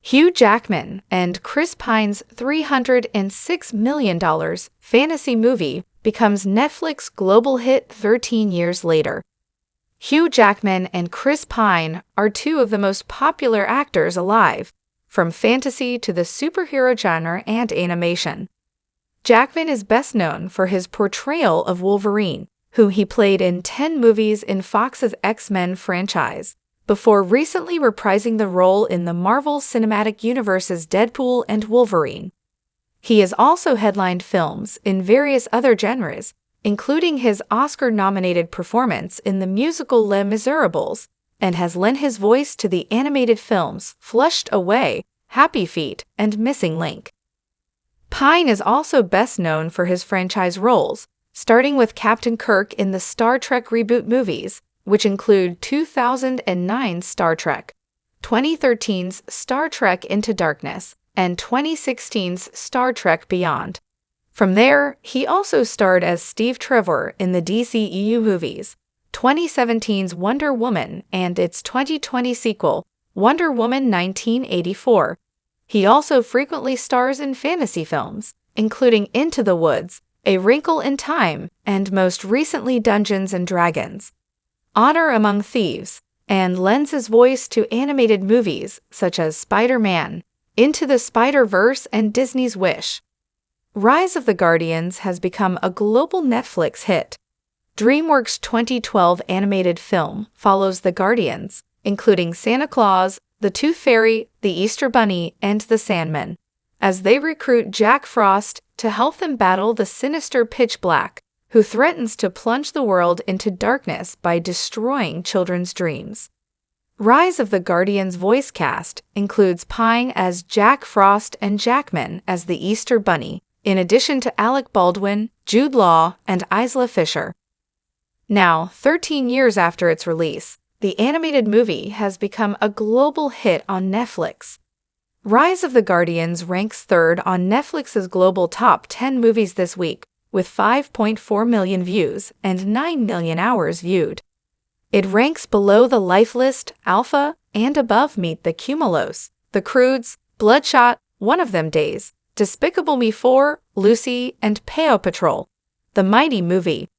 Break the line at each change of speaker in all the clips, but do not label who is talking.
Hugh Jackman and Chris Pine's $306 million fantasy movie becomes Netflix's global hit 13 years later. Hugh Jackman and Chris Pine are two of the most popular actors alive, from fantasy to the superhero genre and animation. Jackman is best known for his portrayal of Wolverine, whom he played in 10 movies in Fox's X-Men franchise, before recently reprising the role in the Marvel Cinematic Universe's Deadpool and Wolverine. He has also headlined films in various other genres, including his Oscar-nominated performance in the musical Les Miserables, and has lent his voice to the animated films Flushed Away, Happy Feet, and Missing Link. Pine is also best known for his franchise roles, starting with Captain Kirk in the Star Trek reboot movies, which include 2009's Star Trek, 2013's Star Trek Into Darkness, and 2016's Star Trek Beyond. From there, he also starred as Steve Trevor in the DCEU movies, 2017's Wonder Woman and its 2020 sequel, Wonder Woman 1984. He also frequently stars in fantasy films, including Into the Woods, A Wrinkle in Time, and most recently Dungeons & Dragons, Honor Among Thieves, and lends his voice to animated movies such as Spider-Man, Into the Spider-Verse, and Disney's Wish. Rise of the Guardians has become a global Netflix hit. DreamWorks' 2012 animated film follows the Guardians, including Santa Claus, the Tooth Fairy, the Easter Bunny, and the Sandman, as they recruit Jack Frost to help them battle the sinister Pitch Black, who threatens to plunge the world into darkness by destroying children's dreams. Rise of the Guardians voice cast includes Pine as Jack Frost and Jackman as the Easter Bunny, in addition to Alec Baldwin, Jude Law, and Isla Fisher. Now, 13 years after its release, the animated movie has become a global hit on Netflix. Rise of the Guardians ranks third on Netflix's global top 10 movies this week, with 5.4 million views and 9 million hours viewed. It ranks below The Lifeless, Alpha, and above Meet the Cumulos, The Croods, Bloodshot, One of Them Days, Despicable Me 4, Lucy, and Paw Patrol, The Mighty Movie.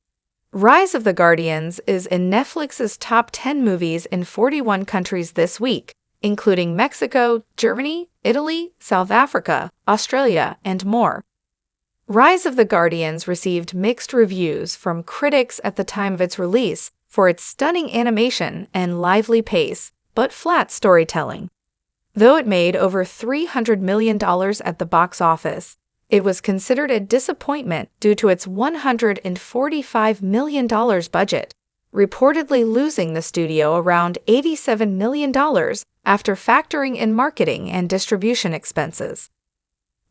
Rise of the Guardians is in Netflix's top 10 movies in 41 countries this week, including Mexico, Germany, Italy, South Africa, Australia, and more. Rise of the Guardians received mixed reviews from critics at the time of its release for its stunning animation and lively pace, but flat storytelling. Though it made over $300 million at the box office, it was considered a disappointment due to its $145 million budget, reportedly losing the studio around $87 million after factoring in marketing and distribution expenses.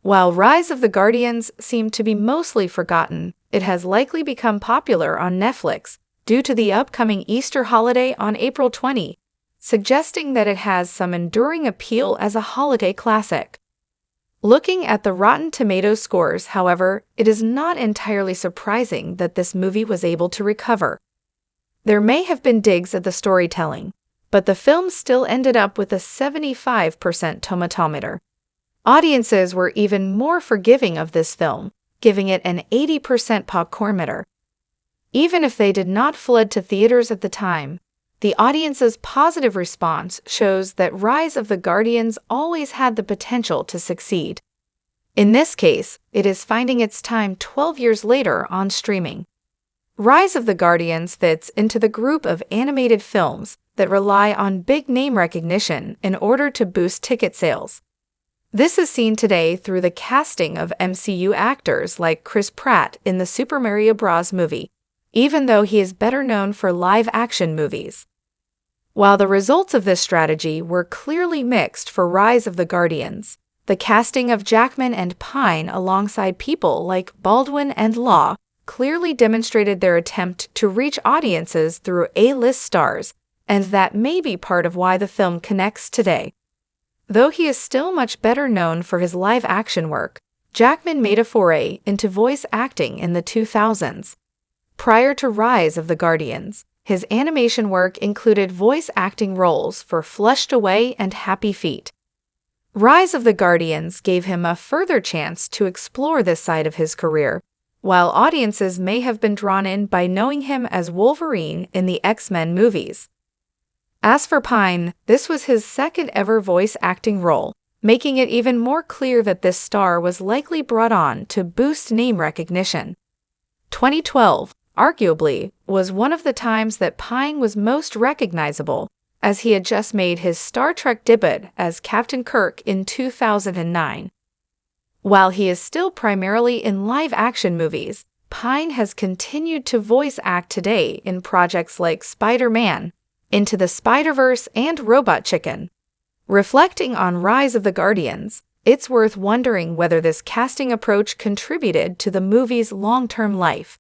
While Rise of the Guardians seemed to be mostly forgotten, it has likely become popular on Netflix due to the upcoming Easter holiday on April 20, suggesting that it has some enduring appeal as a holiday classic. Looking at the Rotten Tomatoes scores, however, it is not entirely surprising that this movie was able to recover. There may have been digs at the storytelling, but the film still ended up with a 75% tomatometer. Audiences were even more forgiving of this film, giving it an 80% popcornmeter. Even if they did not flood to theaters at the time, the audience's positive response shows that Rise of the Guardians always had the potential to succeed. In this case, it is finding its time 12 years later on streaming. Rise of the Guardians fits into the group of animated films that rely on big name recognition in order to boost ticket sales. This is seen today through the casting of MCU actors like Chris Pratt in the Super Mario Bros. Movie, even though he is better known for live-action movies. While the results of this strategy were clearly mixed for Rise of the Guardians, the casting of Jackman and Pine alongside people like Baldwin and Law clearly demonstrated their attempt to reach audiences through A-list stars, and that may be part of why the film connects today. Though he is still much better known for his live-action work, Jackman made a foray into voice acting in the 2000s. Prior to Rise of the Guardians, his animation work included voice acting roles for Flushed Away and Happy Feet. Rise of the Guardians gave him a further chance to explore this side of his career, while audiences may have been drawn in by knowing him as Wolverine in the X-Men movies. As for Pine, this was his second ever voice acting role, making it even more clear that this star was likely brought on to boost name recognition. 2012, arguably, was one of the times that Pine was most recognizable, as he had just made his Star Trek debut as Captain Kirk in 2009. While he is still primarily in live-action movies, Pine has continued to voice act today in projects like Spider-Man, Into the Spider-Verse, and Robot Chicken. Reflecting on Rise of the Guardians, it's worth wondering whether this casting approach contributed to the movie's long-term life.